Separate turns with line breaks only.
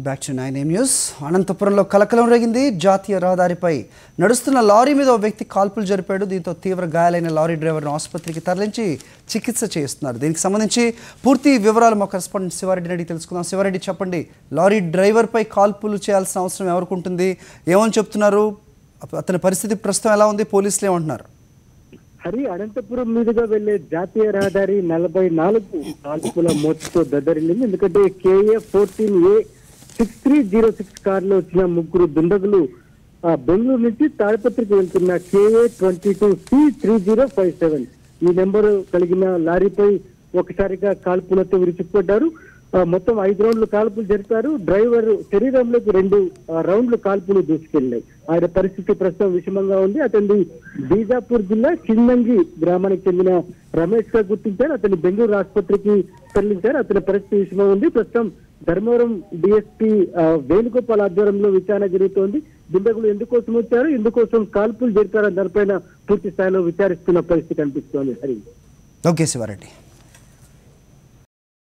Back to 9 news. అనంతపురంలో కలకలం రేగింది. జాతీయ రహదారిపై నడుస్తున్న లారీ మీద ఓ వ్యక్తి కాల్పులు జరిపాడు. దీంతో తీవ్ర గాయాలైన లారీ డ్రైవర్ను ఆసుపత్రికి తరలించి చికిత్స చేస్తున్నారు. దీనికి సంబంధించి పూర్తి వివరాలు మా కరెస్పాండెంట్ శివారెడ్డిని అడిగి తెలుసుకుందాం. శివారెడ్డి, చెప్పండి, లారీ డ్రైవర్పై కాల్పులు చేయాల్సిన అవసరం ఎవరికి ఉంటుంది? ఏమని చెప్తున్నారు? అతని పరిస్థితి ప్రస్తుతం ఎలా ఉంది? పోలీసులు ఏమంటున్నారు?
హరి, అనంతపురం మీదుగా వెళ్లే జాతీయ రహదారి 44 కాల్పుల మోతతో దద్దరిల్లింది. ఎందుకంటే KA 14A 6306 కారులో వచ్చిన ముగ్గురు దుండగులు బెంగళూరు నుంచి తాడిపత్రికి వెళ్తున్న KA 22C3057 ఈ నెంబరు కలిగిన లారీపై ఒకసారిగా కాల్పులతో విరుచుకుపడ్డారు. మొత్తం 5 రౌండ్లు కాల్పులు జరిపారు. డ్రైవర్ శరీరంలోకి 2 రౌండ్లు కాల్పులు దూసుకెళ్లాయి. ఆయన పరిస్థితి ప్రస్తుతం విషమంగా ఉంది. అతన్ని బీజాపూర్ జిల్లా చిన్నంగి గ్రామానికి చెందిన రమేష్ గా గుర్తించారు. అతన్ని బెంగళూరు ఆసుపత్రికి తరలించారు. అతని పరిస్థితి విషమంగా ఉంది. ప్రస్తుతం ధర్మవరం DSP వేణుగోపాల్ ఆధ్వర్యంలో విచారణ జరుగుతోంది. దుండగులు ఎందుకోసం వచ్చారు, ఎందుకోసం కాల్పులు జరిపారని దానిపైన పూర్తి స్థాయిలో విచారిస్తున్న పరిస్థితి కనిపిస్తోంది. హరి,
ఓకే శివారెడ్డి.